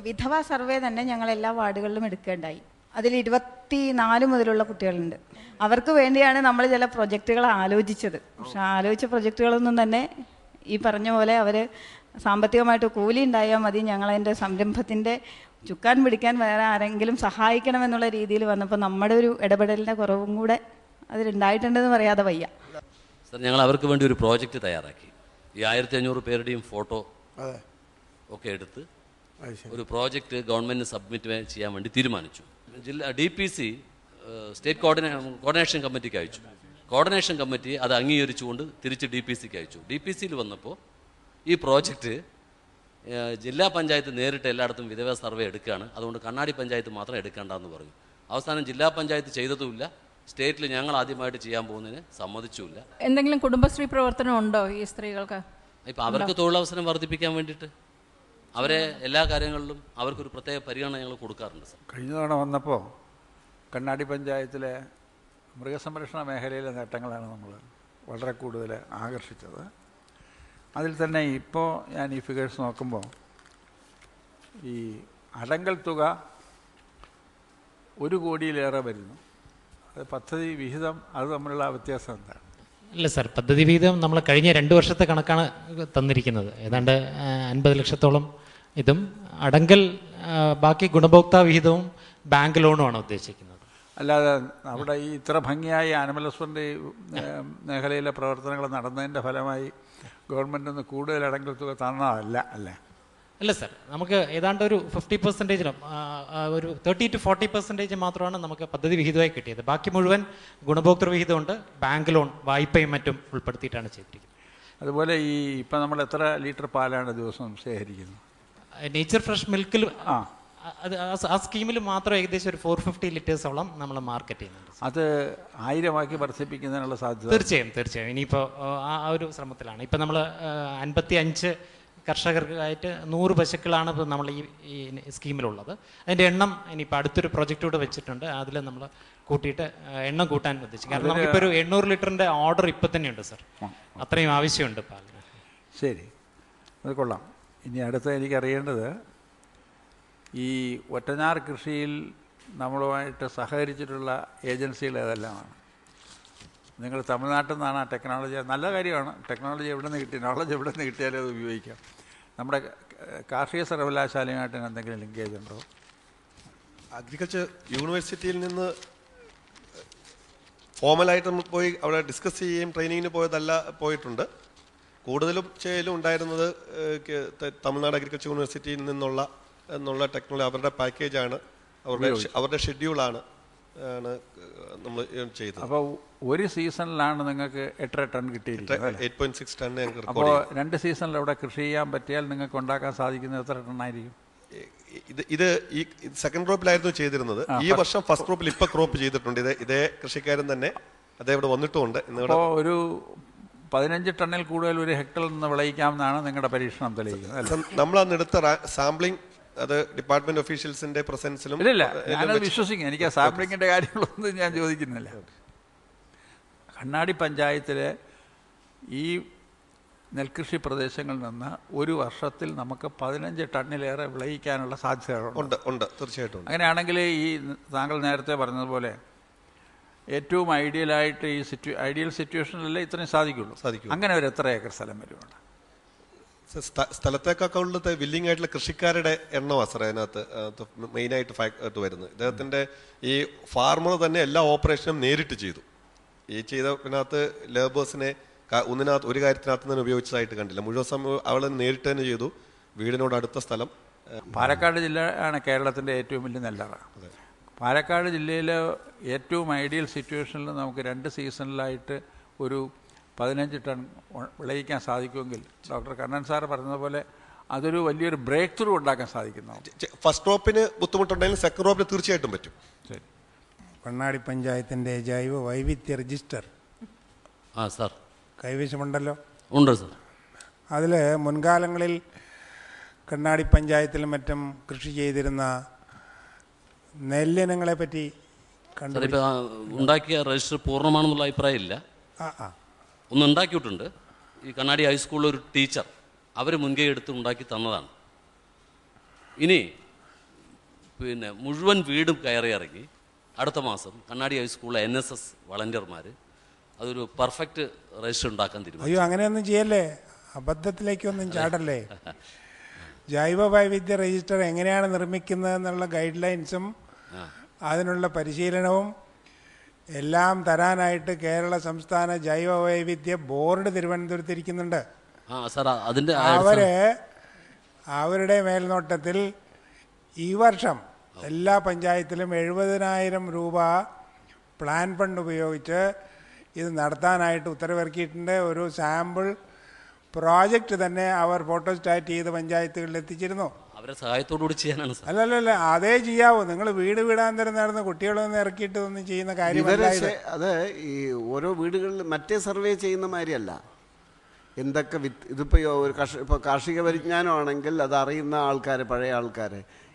വിധവാ survey തന്നെ ഞങ്ങൾ എല്ലാ വാർഡുകളിലും എടുക്കേണ്ടായി. അതിൽ 24 മുതലുള്ള കുട്ടികളുണ്ട്. അവർക്ക് വേണ്ടിയാണ് നമ്മൾ ചില പ്രൊജക്റ്റുകൾ ആലോചിച്ചത്. പക്ഷെ ആലോചിച്ച പ്രൊജക്റ്റുകളൊന്നും തന്നെ ഈ പറഞ്ഞ പോലെ അവർ സാമ്പത്തികമായിട്ട് കൂലി ഉണ്ടായാൽ മതി, ഞങ്ങളതിൻ്റെ സംരംഭത്തിൻ്റെ ചുക്കാൻ പിടിക്കാൻ വേറെ ആരെങ്കിലും സഹായിക്കണമെന്നുള്ള രീതിയിൽ വന്നപ്പോൾ നമ്മുടെ ഒരു ഇടപെടലിൻ്റെ കുറവും കൂടെ അതിലുണ്ടായിട്ടുണ്ടെന്ന് പറയാതെ വയ്യ. സർ, ഞങ്ങൾ അവർക്ക് വേണ്ടി ഒരു പ്രോജക്റ്റ് തയ്യാറാക്കി. ഈ 1500 പേരുടെയും ഫോട്ടോ ഒക്കെ എടുത്ത് ഒരു പ്രോജക്റ്റ് ഗവൺമെൻറ്റിന് സബ്മിറ്റ് ചെയ്യാൻ വേണ്ടി തീരുമാനിച്ചു. ജില്ലാ DPC സ്റ്റേറ്റ് കോർഡിനേഷൻ കമ്മിറ്റിക്ക് അയച്ചു. കോർഡിനേഷൻ കമ്മിറ്റി അത് അംഗീകരിച്ചുകൊണ്ട് തിരിച്ച് DPCക്ക് അയച്ചു. DPCയിൽ വന്നപ്പോൾ ഈ പ്രോജക്റ്റ് ജില്ലാ പഞ്ചായത്ത് നേരിട്ട് എല്ലായിടത്തും വിധവ സർവേ എടുക്കുകയാണ്, അതുകൊണ്ട് കണ്ണാടി പഞ്ചായത്ത് മാത്രം എടുക്കേണ്ടെന്ന് പറഞ്ഞു. അവസാനം ജില്ലാ പഞ്ചായത്ത് ചെയ്തതുമില്ല, സ്റ്റേറ്റിൽ ഞങ്ങൾ ആദ്യമായിട്ട് ചെയ്യാൻ പോകുന്നതിന് സമ്മതിച്ചുമില്ല. എന്തെങ്കിലും കുടുംബശ്രീ പ്രവർത്തനം ഉണ്ടോ ഈ സ്ത്രീകൾക്ക്? ഇപ്പം അവർക്ക് തൊഴിലവസരം വർദ്ധിപ്പിക്കാൻ വേണ്ടിയിട്ട് അവരെ എല്ലാ കാര്യങ്ങളിലും അവർക്കൊരു പ്രത്യേക പരിഗണന ഞങ്ങൾ കൊടുക്കാറുണ്ട്. സർ, കഴിഞ്ഞ തവണ വന്നപ്പോൾ കണ്ണാടി പഞ്ചായത്തിലെ മൃഗസംരക്ഷണ മേഖലയിലെ നേട്ടങ്ങളാണ് നമ്മൾ വളരെ കൂടുതൽ ആകർഷിച്ചത്. അതിൽ തന്നെ ഇപ്പോൾ ഞാൻ ഈ ഫിഗേഴ്സ് നോക്കുമ്പോൾ ഈ അടങ്കൽ തുക 1 കോടിയിലേറെ വരുന്നു. അത് പദ്ധതി വിഹിതം അത് തമ്മിലുള്ള വ്യത്യാസം എന്താണ്? ഇല്ല സാർ, പദ്ധതി വിഹിതം നമ്മൾ കഴിഞ്ഞ 2 വർഷത്തെ കണക്കാണ് തന്നിരിക്കുന്നത്. ഏതാണ്ട് 50 ലക്ഷത്തോളം ഇതും അടങ്കൽ ബാക്കി ഗുണഭോക്താ വിഹിതവും ബാങ്ക് ലോണുമാണ് ഉദ്ദേശിക്കുന്നത്. അല്ലാതെ അവിടെ ഈ ഇത്ര ഭംഗിയായി ആനിമൽ ഹസ്ബൻഡറി മേഖലയിലെ പ്രവർത്തനങ്ങൾ നടന്നതിൻ്റെ ഫലമായി ഗവൺമെൻറ് ഒന്ന് കൂടുതൽ അടങ്കൽ തുക തന്നതല്ല അല്ലേ? അല്ല സാർ, നമുക്ക് ഏതാണ്ട് ഒരു 50% ഒരു 30 to 40% മാത്രമാണ് നമുക്ക് പദ്ധതി വിഹിതമായി കിട്ടിയത്. ബാക്കി മുഴുവൻ ഗുണഭോക്തൃ വിഹിതമുണ്ട്, ബാങ്ക് ലോൺ വായ്പയും മറ്റും ഉൾപ്പെടുത്തിയിട്ടാണ് ചെയ്തിരിക്കുന്നത്. അതുപോലെ ഈ ഇപ്പം നമ്മൾ എത്ര ലിറ്റർ പാലാണ് ദിവസം ശേഖരിക്കുന്നത്? നേച്ചർ ഫ്രഷ് മിൽക്കിൽ അത് ആ സ്കീമിൽ മാത്രം ഏകദേശം ഒരു 450 ലിറ്റേഴ്സോളം നമ്മൾ മാർക്കറ്റ് ചെയ്യുന്നുണ്ട്. അത് 1000 വർദ്ധിപ്പിക്കുന്നതിനുള്ള സാധ്യത? തീർച്ചയായും ഇനിയിപ്പോൾ ആ ഒരു ശ്രമത്തിലാണ്. ഇപ്പം നമ്മൾ 55 കർഷകർക്കായിട്ട് 100 പശുക്കളാണ് ഇപ്പോൾ നമ്മൾ ഈ സ്കീമിലുള്ളത്. അതിൻ്റെ എണ്ണം ഇനിയിപ്പോൾ അടുത്തൊരു പ്രൊജക്റ്റ് കൂടെ വെച്ചിട്ടുണ്ട്, അതിൽ നമ്മൾ കൂട്ടിയിട്ട് എണ്ണം കൂട്ടാൻ ഉദ്ദേശിച്ചു. കാരണം നമുക്കിപ്പോൾ ഒരു 800 ലിറ്ററിൻ്റെ ഓർഡർ ഇപ്പം തന്നെയുണ്ട് സാർ, അത്രയും ആവശ്യമുണ്ട് പാലിന്. ശരി, അത് കൊള്ളാം. ഇനി അടുത്ത എനിക്കറിയേണ്ടത് ഈ ഒറ്റഞ്ഞാർ കൃഷിയിൽ നമ്മളുമായിട്ട് സഹകരിച്ചിട്ടുള്ള ഏജൻസികൾ ഏതെല്ലാമാണ്? നിങ്ങൾ തമിഴ്നാട്ടിൽ നിന്നാണ് ആ ടെക്നോളജി? നല്ല കാര്യമാണ്, ടെക്നോളജി എവിടെ നിന്ന് കിട്ടി, നോളജ് എവിടെ നിന്ന് കിട്ടിയാലും അത് ഉപയോഗിക്കാം. നമ്മുടെ കാർഷിക സർവകലാശാലയുമായിട്ട് എന്തെങ്കിലും ലിങ്കേജ് ഉണ്ടോ? അഗ്രികൾച്ചർ യൂണിവേഴ്സിറ്റിയിൽ നിന്ന് ഫോമലായിട്ട് നമ്മൾ പോയി അവിടെ ഡിസ്കസ് ചെയ്യുകയും ട്രെയിനിങ്ങിന് പോയിട്ടുണ്ട്. കൂടുതലും ചെയ്യലും ഉണ്ടായിരുന്നത് തമിഴ്നാട് അഗ്രികൾച്ചർ യൂണിവേഴ്സിറ്റിയിൽ എന്നുള്ള ടെക്നോളജി, അവരുടെ പാക്കേജാണ്, അവരുടെ ഷെഡ്യൂളാണ് നമ്മൾ ചെയ്തത്. അപ്പോൾ ഒരു സീസണിലാണ് നിങ്ങൾക്ക് 8 ടൺ കിട്ടിയിരിക്കുന്നത്? 8.6 ടൺ. അപ്പോൾ 2 സീസണിൽ അവിടെ കൃഷി ചെയ്യാൻ പറ്റിയാൽ നിങ്ങൾക്ക് ഉണ്ടാക്കാൻ സാധിക്കുന്നത് എത്ര ടണ്ണായിരിക്കും? ഇത് ഈ സെക്കൻഡ് ക്രോപ്പിലായിരുന്നു ചെയ്തിരുന്നത്. ഈ വർഷം ഫസ്റ്റ് ക്രോപ്പിൽ ഇപ്പൊ ക്രോപ്പ് ചെയ്തിട്ടുണ്ട്. ഇതേ കൃഷിക്കാരൻ തന്നെ അതേ ഇവിടെ വന്നിട്ടുമുണ്ട്. ഇപ്പോൾ ഒരു 15 ടണ്ണിൽ കൂടുതൽ ഒരു ഹെക്ടറിൽ നിന്ന് വിളയിക്കാമെന്നാണ് നിങ്ങളുടെ പരീക്ഷണം തെളിയിക്കുന്നത്. നമ്മൾ അന്ന് എടുത്ത സാമ്പിളിംഗ് അത് ഡിപ്പാർട്ട്മെന്റ് ഒഫീഷ്യൽസിന്റെ പ്രസൻസിലും ഇല്ല, ഞാനത് വിശ്വസിക്കും. എനിക്ക് ആ സാമ്പിളിങ്ങിന്റെ കാര്യങ്ങളൊന്നും ഞാൻ ചോദിക്കുന്നില്ല. കണ്ണാടി പഞ്ചായത്തിലെ ഈ നെൽകൃഷി പ്രദേശങ്ങളിൽ നിന്ന് ഒരു വർഷത്തിൽ നമുക്ക് 15 ടണ്ണിലേറെ വിളയിക്കാനുള്ള സാധ്യതകളുണ്ട്. തീർച്ചയായിട്ടും. അങ്ങനെയാണെങ്കിൽ ഈ താങ്കൾ നേരത്തെ പറഞ്ഞതുപോലെ ഏറ്റവും ഐഡിയലായിട്ട് ഈ ഐഡിയൽ സിറ്റുവേഷനിലല്ലേ ഇത്രയും സാധിക്കുള്ളൂ. അങ്ങനെ ഒരു എത്ര ഏക്കർ സ്ഥലം വരുവാണ്? സ്ഥലത്തേക്കാളുള്ളത് വില്ലിംഗ് ആയിട്ടുള്ള കൃഷിക്കാരുടെ എണ്ണമാണ് സാർ അതിനകത്ത് മെയിനായിട്ട് വരുന്നത്. ഇദ്ദേഹത്തിന്റെ ഈ ഫാർമർ തന്നെ എല്ലാ ഓപ്പറേഷനും നേരിട്ട് ചെയ്തു. ഈ ചെയ്തതിനകത്ത് ലേബേഴ്സിനെ ഒരു കാര്യത്തിനകത്ത് തന്നെ ഉപയോഗിച്ചതായിട്ട് കണ്ടില്ല. മുഴുവൻ സമയം അവൾ നേരിട്ട് തന്നെ ചെയ്തു. വീടിനോട് അടുത്ത സ്ഥലം. പാലക്കാട് ജില്ല ആണ് കേരളത്തിൻ്റെ ഏറ്റവും വലിയ നെല്ലറ. പാലക്കാട് ജില്ലയിലെ ഏറ്റവും ഐഡിയൽ സിറ്റുവേഷനിൽ നമുക്ക് 2 സീസണിലായിട്ട് ഒരു 15 ടൺ വിളയിക്കാൻ സാധിക്കുമെങ്കിൽ ഡോക്ടർ കണ്ണൻ സാർ പറഞ്ഞതുപോലെ അതൊരു വലിയൊരു ബ്രേക്ക് ത്രൂ ഉണ്ടാക്കാൻ സാധിക്കുന്നു. ഫസ്റ്റ് ക്രോപ്പിന് ബുദ്ധിമുട്ടുണ്ടെങ്കിൽ സെക്കൻഡ് ക്രോപ്പിന് തീർച്ചയായിട്ടും പറ്റും. ശരി. കണ്ണാടി പഞ്ചായത്തിൻ്റെ ജൈവ വൈവിധ്യ രജിസ്റ്റർ സാർ കൈവശമുണ്ടല്ലോ? ഉണ്ട് സാർ. അതിൽ മുൻകാലങ്ങളിൽ കണ്ണാടി പഞ്ചായത്തിലും മറ്റും കൃഷി ചെയ്തിരുന്ന നെല്ലിനങ്ങളെ പറ്റി ഉണ്ടാക്കിയ രജിസ്റ്റർ പൂർണ്ണമാണെന്നുള്ള അഭിപ്രായം ഇല്ല. ഒന്ന് ഉണ്ടാക്കിയിട്ടുണ്ട്. ഈ കണ്ണാടി ഹൈസ്കൂളിൽ ഒരു ടീച്ചർ അവർ മുൻകൈ എടുത്ത് ഉണ്ടാക്കി തന്നതാണ്. ഇനി പിന്നെ മുഴുവൻ വീടും കയറി ഇറങ്ങി അടുത്ത മാസം കണ്ണാടി ഹൈസ്കൂളിലെ NSS വളണ്ടിയർമാർ അതൊരു പെർഫെക്റ്റ് രജിസ്റ്റർ ഉണ്ടാക്കാൻ തീരുമാനിച്ചു. അയ്യോ, അങ്ങനെയൊന്നും ചെയ്യല്ലേ, അബദ്ധത്തിലേക്കൊന്നും ചാടല്ലേ. ജൈവ വൈവിധ്യ രജിസ്റ്റർ എങ്ങനെയാണ് നിർമ്മിക്കുന്നത് എന്നുള്ള ഗൈഡ് ലൈൻസും അതിനുള്ള പരിശീലനവും എല്ലാം തരാനായിട്ട് കേരള സംസ്ഥാന ജൈവ വൈവിധ്യ ബോർഡ് തിരുവനന്തപുരത്ത് ഇരിക്കുന്നുണ്ട്. അവരുടെ മേൽനോട്ടത്തിൽ ഈ വർഷം എല്ലാ പഞ്ചായത്തിലും 70,000 രൂപ പ്ലാൻ ഫണ്ട് ഉപയോഗിച്ച് ഇത് നടത്താനായിട്ട് ഉത്തരവിറക്കിയിട്ടുണ്ട്. ഒരു സാമ്പിൾ പ്രോജക്റ്റ് തന്നെ അവർ ഫോട്ടോസ്റ്റാറ്റ് ചെയ്ത് പഞ്ചായത്തുകളിൽ എത്തിച്ചിരുന്നു. അവരെ സഹായത്തോടുകൂടി ചെയ്യാനാണ്. അല്ലല്ല, അതേ ചെയ്യാവൂ. നിങ്ങൾ വീട് വീടാന്തരം നടന്ന് കുട്ടികളൊന്നും ഇറക്കിയിട്ട് ഒന്നും ചെയ്യുന്ന കാര്യമല്ല. അത് ഈ ഓരോ വീടുകളിൽ മറ്റേ സർവേ ചെയ്യുന്ന മാതിരിയല്ല. എന്തൊക്കെ ഇതിപ്പോൾ ഇപ്പോൾ കാർഷിക പരിജ്ഞാനമാണെങ്കിൽ അത് അറിയുന്ന ആൾക്കാർ, പഴയ ആൾക്കാർ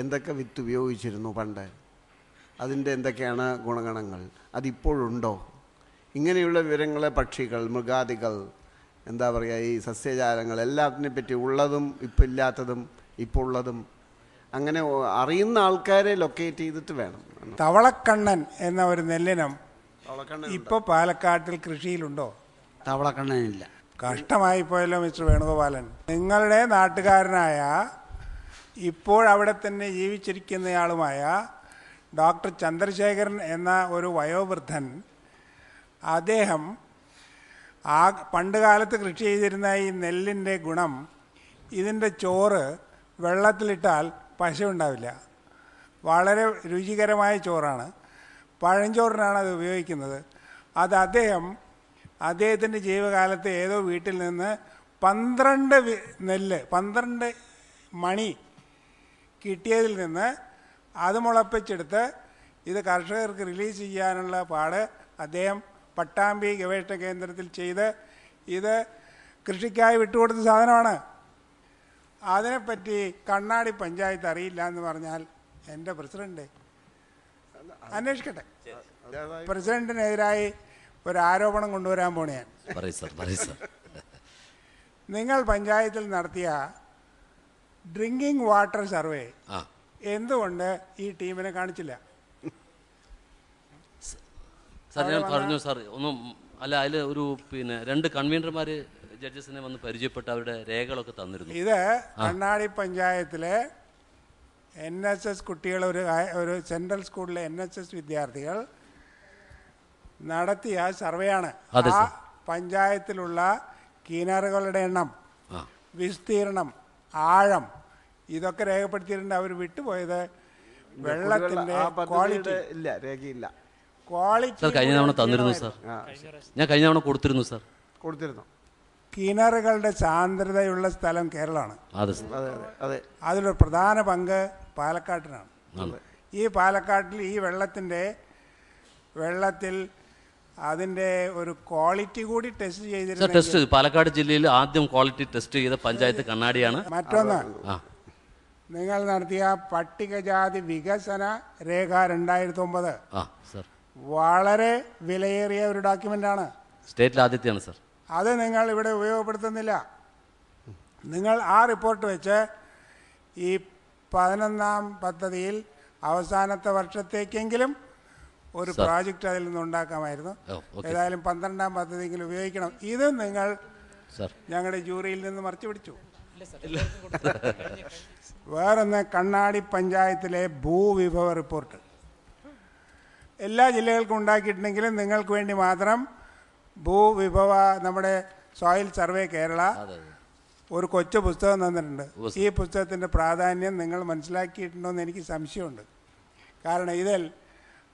എന്തൊക്കെ വിത്ത് ഉപയോഗിച്ചിരുന്നു പണ്ട്, അതിൻ്റെ എന്തൊക്കെയാണ് ഗുണഗണങ്ങൾ, അതിപ്പോഴുണ്ടോ, ഇങ്ങനെയുള്ള വിവരങ്ങളെ പക്ഷികൾ, മൃഗാദികൾ, എന്താ പറയുക, ഈ സസ്യജാലങ്ങൾ എല്ലാത്തിനെ പറ്റി ഉള്ളതും ഇപ്പം ഇല്ലാത്തതും ഇപ്പോൾ ഉള്ളതും അങ്ങനെ അറിയുന്ന ആൾക്കാരെ ലൊക്കേറ്റ് ചെയ്തിട്ട് വേണം. തവളക്കണ്ണൻ എന്ന ഒരു നെല്ലിനം ഇപ്പോൾ പാലക്കാട്ടിൽ കൃഷിയിലുണ്ടോ? തവളക്കണ്ണനില്ല. കഷ്ടമായി പോയല്ലോ മിസ്റ്റർ വേണുഗോപാലൻ. നിങ്ങളുടെ നാട്ടുകാരനായ ഇപ്പോൾ അവിടെ തന്നെ ജീവിച്ചിരിക്കുന്നയാളുമായ ഡോക്ടർ ചന്ദ്രശേഖരൻ എന്ന ഒരു വയോവൃദ്ധൻ, അദ്ദേഹം പണ്ട് കാലത്ത് കൃഷി ചെയ്തിരുന്ന ഈ നെല്ലിൻ്റെ ഗുണം, ഇതിൻ്റെ ചോറ് വെള്ളത്തിലിട്ടാൽ പശ ഉണ്ടാവില്ല, വളരെ രുചികരമായ ചോറാണ്, പഴഞ്ചോറിനാണ് അത് ഉപയോഗിക്കുന്നത്. അത് അദ്ദേഹത്തിൻ്റെ ജീവകാലത്ത് ഏതോ വീട്ടിൽ നിന്ന് 12 മണി കിട്ടിയതിൽ നിന്ന് അത് മുളപ്പിച്ചെടുത്ത് ഇത് കർഷകർക്ക് റിലീസ് ചെയ്യാനുള്ള പാട് അദ്ദേഹം പട്ടാമ്പി ഗവേഷണ കേന്ദ്രത്തിൽ ചെയ്ത് ഇത് കൃഷിക്കായി വിട്ടുകൊടുത്ത സാധനമാണ്. അതിനെപ്പറ്റി കണ്ണാടി പഞ്ചായത്ത് അറിയില്ല എന്ന് പറഞ്ഞാൽ എൻ്റെ പ്രസിഡന്റ് അന്വേഷിക്കട്ടെ. പ്രസിഡന്റിനെതിരായി ഒരു ആരോപണം കൊണ്ടുവരാൻ പോണേ ഞാൻ. നിങ്ങൾ പഞ്ചായത്തിൽ നടത്തിയ ഡ്രിങ്കിങ് വാട്ടർ സർവേ എന്തുകൊണ്ട് ഈ ടീമിനെ കാണിച്ചില്ല? സാർ ഞാൻ പറഞ്ഞു സാർ, ഒന്നും അല്ല, അതിൽ ഒരു 2 കൺവീനർമാർ ജഡ്ജസിനെ വന്ന് പരിചയപ്പെട്ട് അവരുടെ രേഖകളൊക്കെ തന്നിരുന്നു. ഇത് കണ്ണാടി പഞ്ചായത്തിലെ NSS കുട്ടികൾ, ഒരു സെൻട്രൽ സ്കൂളിലെ NSS വിദ്യാർത്ഥികൾ നടത്തിയ സർവേയാണ്. ആ പഞ്ചായത്തിലുള്ള കിണറുകളുടെ എണ്ണം, വിസ്തീർണം, ആഴം ഇതൊക്കെ രേഖപ്പെടുത്തിയിട്ടുണ്ട്. അവർ വിട്ടുപോയത് വെള്ളത്തിന്റെ ക്വാളിറ്റി ഇല്ല, രേഖയില്ല. ക്വാളിറ്റി കഴിഞ്ഞ തവണ തന്നിരുന്നു സാർ, ഞാൻ കഴിഞ്ഞ തവണ കൊടുത്തിരുന്നു സാർ. കിണറുകളുടെ സാന്ദ്രതയുള്ള സ്ഥലം കേരളമാണ്. അതിലൊരു പ്രധാന പങ്ക് പാലക്കാട്ടിനാണ്. ഈ പാലക്കാട്ടിൽ ഈ വെള്ളത്തിൽ അതിൻ്റെ ഒരു ക്വാളിറ്റി കൂടി ടെസ്റ്റ് ചെയ്തിരുന്നു. പാലക്കാട് ജില്ലയിൽ ആദ്യം ക്വാളിറ്റി ടെസ്റ്റ് ചെയ്ത പഞ്ചായത്ത് കണ്ണാടിയാണ്. മറ്റൊന്ന്, നിങ്ങൾ നടത്തിയ പട്ടികജാതി വികസന രേഖ 2009 വളരെ വിലയേറിയ ഒരു ഡോക്യുമെൻ്റാണ്. സ്റ്റേറ്റിൽ ആദ്യത്തെയാണ് സാർ. അത് നിങ്ങൾ ഇവിടെ ഉപയോഗപ്പെടുത്തുന്നില്ല. നിങ്ങൾ ആ റിപ്പോർട്ട് വെച്ച് ഈ 11ാം പദ്ധതിയിൽ അവസാനത്തെ വർഷത്തേക്കെങ്കിലും ഒരു പ്രോജക്റ്റ് അതിൽ നിന്ന് ഉണ്ടാക്കാമായിരുന്നു. ഏതായാലും 12ാം പദ്ധതിയെങ്കിലും ഉപയോഗിക്കണം. ഇത് നിങ്ങൾ ഞങ്ങളുടെ ജൂറിയിൽ നിന്ന് മറിച്ചു പിടിച്ചു. വേറൊന്ന്, കണ്ണാടി പഞ്ചായത്തിലെ ഭൂവിഭവ റിപ്പോർട്ട് എല്ലാ ജില്ലകൾക്കും ഉണ്ടാക്കിയിട്ടുണ്ടെങ്കിലും നിങ്ങൾക്ക് വേണ്ടി മാത്രം ഭൂവിഭവ നമ്മുടെ സോയിൽ സർവേ കേരള ഒരു കൊച്ചു പുസ്തകം തന്നിട്ടുണ്ട്. ഈ പുസ്തകത്തിൻ്റെ പ്രാധാന്യം നിങ്ങൾ മനസ്സിലാക്കിയിട്ടുണ്ടോ എന്ന് എനിക്ക് സംശയമുണ്ട്. കാരണം ഇതിൽ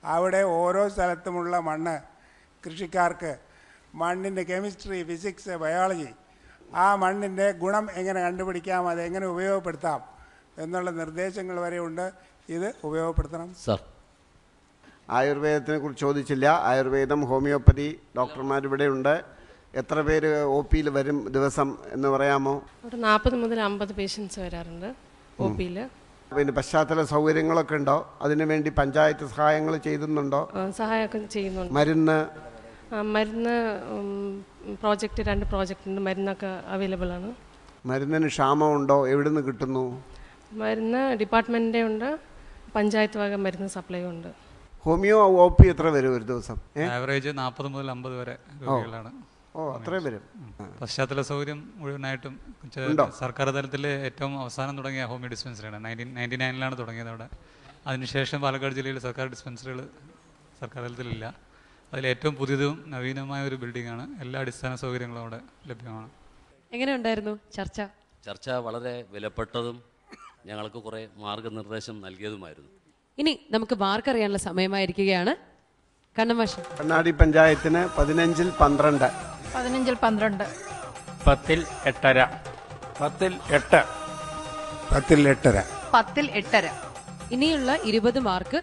അവിടെ ഓരോ സ്ഥലത്തുമുള്ള മണ്ണ്, കൃഷിക്കാർക്ക് മണ്ണിൻ്റെ കെമിസ്ട്രി, ഫിസിക്സ്, ബയോളജി, ആ മണ്ണിൻ്റെ ഗുണം എങ്ങനെ കണ്ടുപിടിക്കാം, അതെങ്ങനെ ഉപയോഗപ്പെടുത്താം എന്നുള്ള നിർദ്ദേശങ്ങൾ വരെ ഉണ്ട്. ഇത് ഉപയോഗപ്പെടുത്തണം സാർ. ആയുർവേദത്തിനെ കുറിച്ച് ചോദിച്ചില്ല. ആയുർവേദം, ഹോമിയോപ്പതി ഡോക്ടർമാരിവിടെ ഉണ്ട്. എത്ര പേര് OP-യിൽ വരും ദിവസം എന്ന് പറയാമോ? ഒരു 40 മുതൽ 50 പേഷ്യൻസ് വരാറുണ്ട് OP-യിൽ. പിന്നെ പശ്ചാത്തല സൗകര്യങ്ങളൊക്കെ ഉണ്ടോ? അതിനുവേണ്ടി പഞ്ചായത്ത് സഹായങ്ങൾ ചെയ്യുന്നുണ്ടോ? സഹായമൊക്കെ ചെയ്യുന്നുണ്ട്. മരുന്ന് പ്രോജക്റ്റ് 2 പ്രോജക്റ്റ് ഉണ്ട്. മരുന്നൊക്കെ അവൈലബിൾ ആണ്. മരുന്നിന് ക്ഷാമമുണ്ടോ? എവിടെ നിന്ന് കിട്ടുന്നു? മരുന്ന് ഡിപ്പാർട്ട്മെൻറ്റിൻ്റെ ഉണ്ട്, പഞ്ചായത്ത് വക മരുന്ന് സപ്ലൈ ഉണ്ട്. ഹോമിയോ OP എത്ര വരും ഒരു ദിവസം? ആവറേജ് 40 മുതൽ 50 വരെ രോഗികളാണ്. അത്രയും വരും. പശ്ചാത്തല സൗകര്യം മുഴുവനായിട്ടും സർക്കാർ തലത്തിൽ ഏറ്റവും അവസാനം തുടങ്ങിയ ഹോമിയോ ഡിസ്പെൻസറിയാണ്. 1999 തുടങ്ങിയത് അവിടെ. അതിനുശേഷം പാലക്കാട് ജില്ലയിൽ സർക്കാർ ഡിസ്പെൻസറികൾ സർക്കാർ തലത്തിലില്ല. അതിലേറ്റവും പുതിയതും നവീനമായ ഒരു ബിൽഡിംഗാണ്. എല്ലാ അടിസ്ഥാന സൗകര്യങ്ങളും അവിടെ ലഭ്യമാണ്. എങ്ങനെയുണ്ടായിരുന്നു ചർച്ച? വളരെ വിലപ്പെട്ടതും ഞങ്ങൾക്ക് കുറേ മാർഗനിർദ്ദേശം നൽകിയതുമായിരുന്നു. ഇനി നമുക്ക് മാർക്ക് അറിയാനുള്ള സമയമായിരിക്കുകയാണ്. കണ്ണമാഷ്. കണ്ണാടി പഞ്ചായത്തിന് 15-ൽ 12. 15-ൽ 12. 10-ൽ 8.5. 10-ൽ 8. 10-ൽ 8.5. 10-ൽ 8.5. ഇനിയുള്ള 20 മാർക്ക്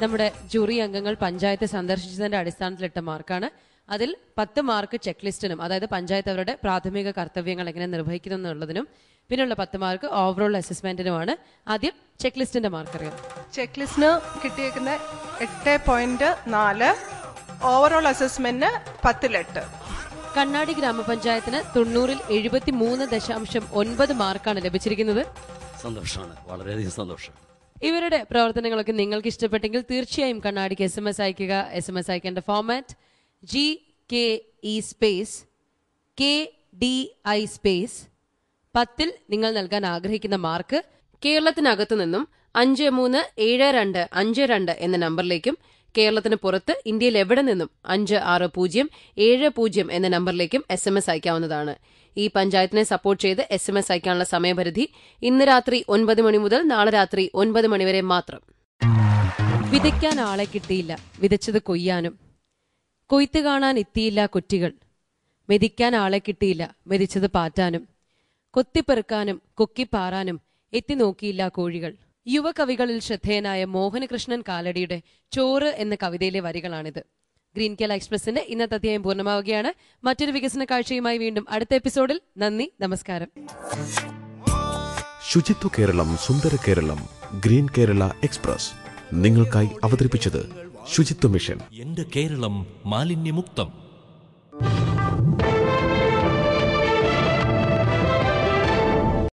നമ്മുടെ ജൂറി അംഗങ്ങൾ പഞ്ചായത്ത് സന്ദർശിച്ചതിന്റെ അടിസ്ഥാനത്തിലിട്ട മാർക്കാണ്. അതിൽ 10 മാർക്ക് ചെക്ക് ലിസ്റ്റിനും, അതായത് പഞ്ചായത്ത് അവരുടെ പ്രാഥമിക കർത്തവ്യങ്ങൾ എങ്ങനെ നിർവഹിക്കുന്നു എന്നുള്ളതിനും, പിന്നെയുള്ള 10 മാർക്ക് ഓവറോൾ അസസ്മെന്റിനുമാണ്. ആദ്യം ചെക്ക് ലിസ്റ്റിന്റെ മാർക്ക് അറിയാം. ചെക്ക് ലിസ്റ്റിന് കിട്ടിയേക്കുന്ന 8.4, ഓവറോൾ അസസ്മെന്റിന് 10-ൽ 8. കണ്ണാടി ഗ്രാമപഞ്ചായത്തിന് 90-ൽ 73.9 മാർക്കാണ് ലഭിച്ചിരിക്കുന്നത്. സന്തോഷമാണ്, വളരെയധികം സന്തോഷം. ഇവരുടെ പ്രവർത്തനങ്ങളൊക്കെ നിങ്ങൾക്ക് ഇഷ്ടപ്പെട്ടെങ്കിൽ തീർച്ചയായും കണ്ണാടിക്ക് SMS അയക്കുക. SMS അയക്കേണ്ട format GKE space KDI space 10-ൽ നിങ്ങൾ നൽകാൻ ആഗ്രഹിക്കുന്ന മാർക്ക് കേരളത്തിനകത്തു നിന്നും 537252 എന്ന നമ്പറിലേക്കും, കേരളത്തിന് പുറത്ത് ഇന്ത്യയിൽ എവിടെ നിന്നും 5607 എന്ന നമ്പറിലേക്കും SMS അയക്കാവുന്നതാണ്. ഈ പഞ്ചായത്തിനെ സപ്പോർട്ട് ചെയ്ത് SMS അയക്കാനുള്ള സമയപരിധി ഇന്ന് രാത്രി 9 മണി മുതൽ നാളെ രാത്രി 9 മണി വരെ മാത്രം. വിതയ്ക്കാൻ ആളെ കിട്ടിയില്ല, വിതച്ചത് കൊയ്യാനും. കൊയ്ത്ത് കാണാൻ എത്തിയില്ല കുറ്റികൾ. മെതിക്കാൻ ആളെ കിട്ടിയില്ല, മെതിച്ചത് പാറ്റാനും. കൊത്തിപ്പെറുക്കാനും കൊക്കിപ്പാറാനും എത്തി നോക്കിയില്ല കോഴികൾ. യുവകവികളിൽ ശ്രദ്ധേയനായ മോഹനകൃഷ്ണൻ കാലടിയുടെ ചോറ് എന്ന കവിതയിലെ വരികളാണിത്. ഗ്രീൻ കേരള എക്സ്പ്രസിന്റെ ഇന്നത്തെ അധ്യായം പൂർണ്ണമാവുകയാണ്. മറ്റൊരു വികസന കാഴ്ചയുമായി വീണ്ടും അടുത്ത എപ്പിസോഡിൽ. നന്ദി, നമസ്കാരം. ശുചിത്വ കേരളം, സുന്ദര കേരളം, ഗ്രീൻ കേരള എക്സ്പ്രസ് നിങ്ങൾക്കായി അവതരിപ്പിച്ചത് ശുചിത്വ മിഷൻ. എന്റെ കേരളം മാലിന്യമുക്തം.